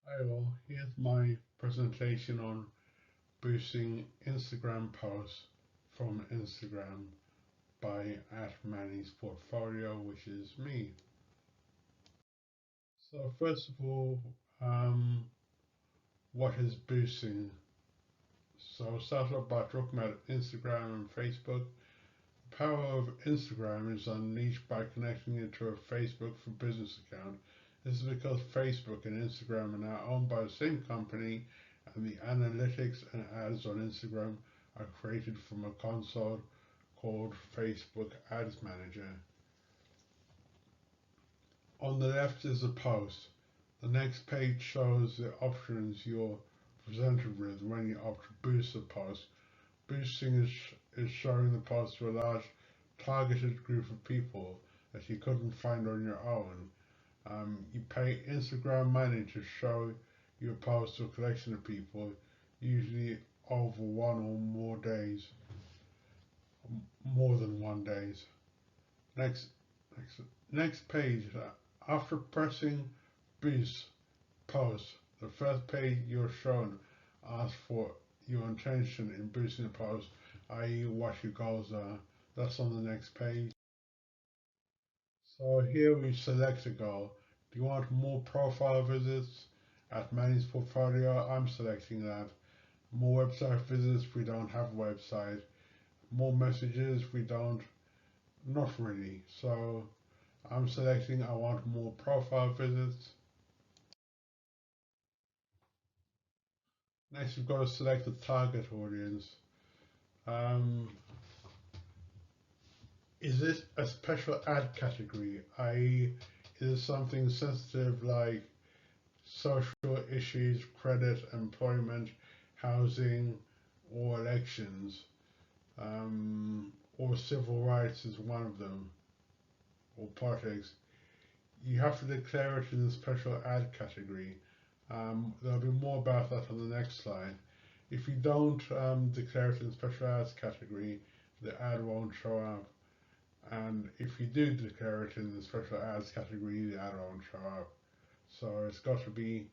Hi all, here's my presentation on boosting Instagram posts from Instagram by @Manny's Portfolio, which is me. So first of all, um, what is boosting? So I'll start off by talking about Instagram and Facebook. The power of Instagram is unleashed by connecting it to a Facebook for Business account. This is because Facebook and Instagram are now owned by the same company, and the analytics and ads on Instagram are created from a console called Facebook Ads Manager. On the left is a post. The next page shows the options you're presented with when you opt to boost the post. Boosting is showing the post to a large targeted group of people that you couldn't find on your own. You pay Instagram money to show your post to a collection of people, usually over one or more days, more than one days. Next, next, next page. After pressing boost post, the first page you're shown asks for your intention in boosting the post, i.e., what your goals are. That's on the next page. So here we select a goal. Do you want more profile visits? @Manny's Portfolio, I'm selecting that. More website visits, we don't have a website. More messages, we don't, not really. So I'm selecting I want more profile visits. Next, we've got to select the target audience. Um, is this a special ad category? I.e., is it something sensitive like social issues, credit, employment, housing, or elections, or civil rights is one of them, or politics? You have to declare it in the special ad category. There'll be more about that on the next slide. If you don't declare it in the special ads category, the ad won't show up. And if you do declare it in the special ads category, the ad won't show up. So it's got to be,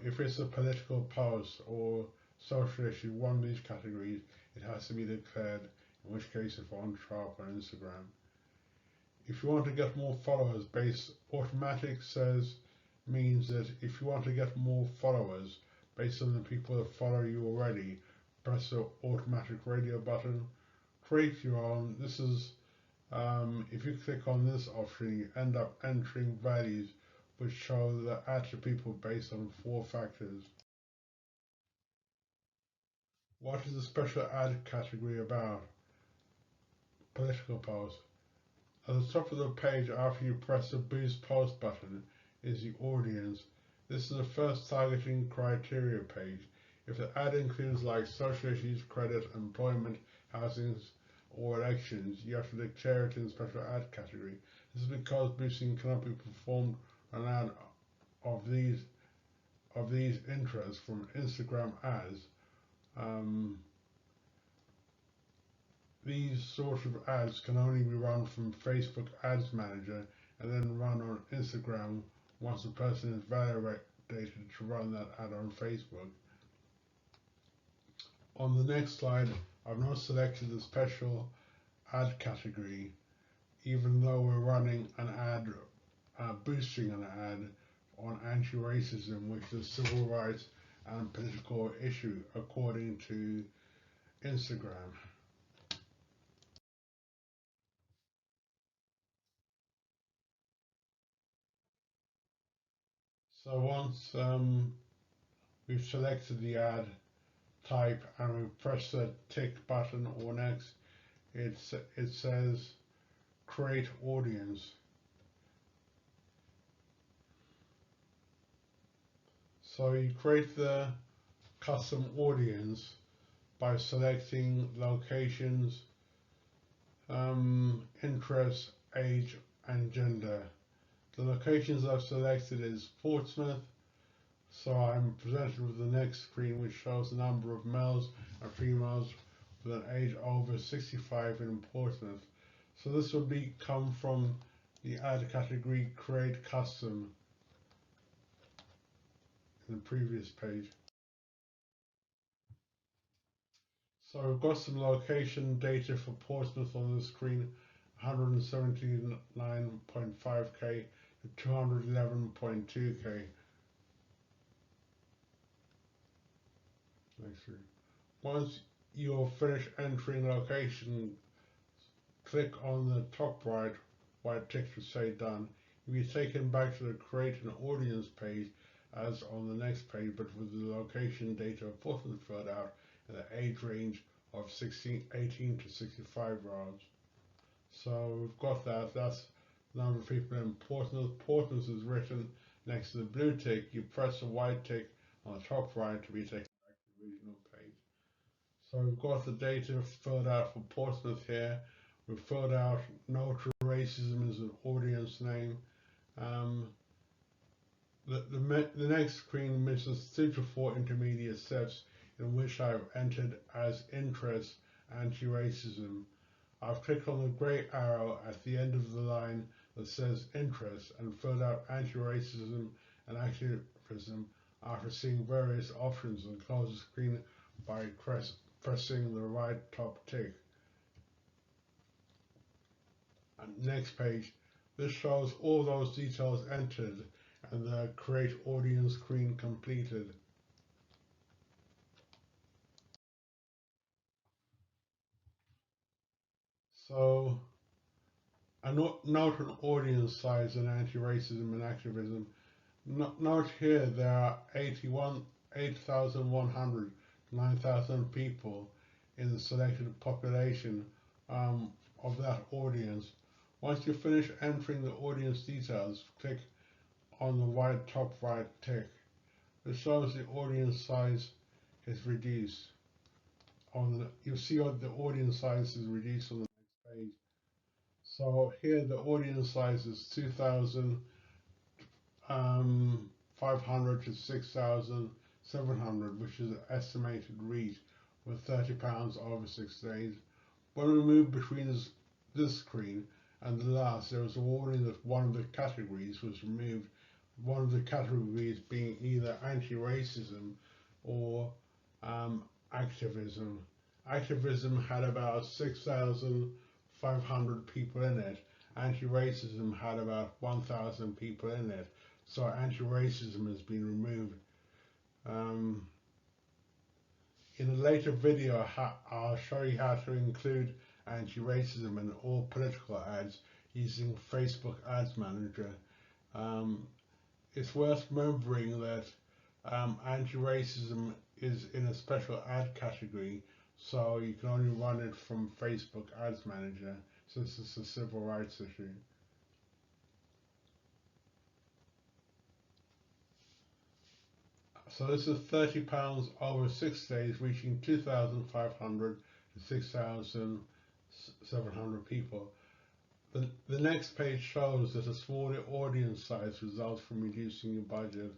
if it's a political post or social issue, one of these categories, it has to be declared, in which case it won't show up on Instagram. If you want to get more followers, base automatic says means that if you want to get more followers based on the people that follow you already, press the automatic radio button, create your own. This is if you click on this option, you end up entering values which show the ad to people based on 4 factors. What is the special ad category about? Political post. At the top of the page, after you press the boost post button, is the audience. This is the first targeting criteria page. If the ad includes like social issues, credit, employment, housing, or elections, you have to declare it in the special ad category. This is because boosting cannot be performed on an ad of these interests from Instagram ads. Um, These sort of ads can only be run from Facebook Ads Manager and then run on Instagram once the person is validated to run that ad on Facebook. On the next slide, I've now selected the special ad category, even though we're running an ad, boosting an ad on anti-racism, which is a civil rights and political issue according to Instagram. So once we've selected the ad type and we press the tick button or next, it says create audience. So you create the custom audience by selecting locations, interests, age, and gender. The locations I've selected is Portsmouth, so I'm presented with the next screen which shows the number of males and females with an age over 65 in Portsmouth. So this will come from the ad category create custom. in the previous page. So we've got some location data for Portsmouth on the screen, 179.5k to 211.2k. Next screen. Once you're finished entering location, click on the top right white tick to say done. You'll be taken back to the create an audience page as on the next page, but with the location data of Portsmouth filled out and the age range of 18 to 65 year olds. So we've got that. That's the number of people in Portsmouth. Portsmouth is written next to the blue tick. You press the white tick on the top right to be taken back to the regional page. So we've got the data filled out for Portsmouth here. We've filled out no to racism as an audience name. The next screen mentions 3 to 4 intermediate steps in which I've entered as interest anti-racism. I've clicked on the grey arrow at the end of the line that says interest and filled out anti-racism and activism after seeing various options and close the screen by pressing the right top tick. And next page, this shows all those details entered and the create audience screen completed. So a note on audience size and anti-racism and activism. Note here there are 8,100, 9,000 people in the selected population of that audience. Once you finish entering the audience details, click on the white top right tick. It shows the audience size is reduced. You'll see the audience size is reduced on the next page. So here the audience size is 2,500 to 6,700, which is an estimated reach with £30 over 6 days. When we move between this screen and the last, there was a warning that one of the categories was removed. One of the categories being either anti-racism or activism. Activism had about 6,500 people in it. Anti-racism had about 1,000 people in it. So anti-racism has been removed. In a later video, I'll show you how to include anti-racism in all political ads using Facebook Ads Manager. It's worth remembering that anti-racism is in a special ad category, so you can only run it from Facebook Ads Manager, since it's a civil rights issue. So this is £30 over 6 days, reaching 2,500 to 6,700 people. The next page shows that a smaller audience size results from reducing your budget.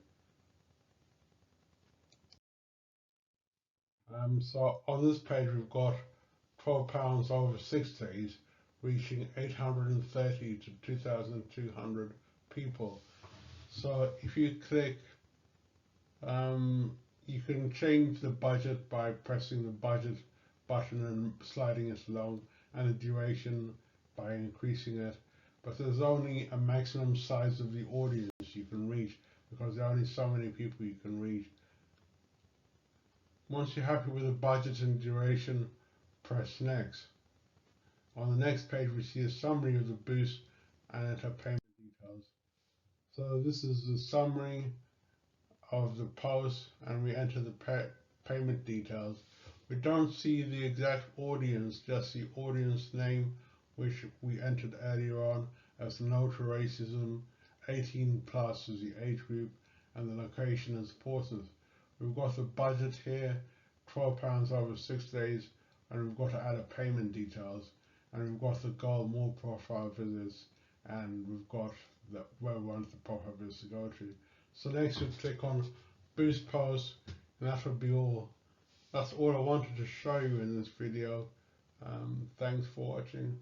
So on this page we've got £12 over 6 days, reaching 830 to 2,200 people. So if you click, you can change the budget by pressing the budget button and sliding it along, and the duration by increasing it, but there's only a maximum size of the audience you can reach because there are only so many people you can reach. Once you're happy with the budget and duration, press next. On the next page we see a summary of the boost and enter payment details. So this is the summary of the post and we enter the payment details. We don't see the exact audience, just the audience name, which we entered earlier on as no to racism, 18 plus is the age group, and the location is Portsmouth. We've got the budget here, £12 over 6 days, and we've got to add a payment details, and we've got the goal more profile visits, and we've got where we want the profile visits to go to. So next we click on boost post, and that would be all. That's all I wanted to show you in this video. Thanks for watching.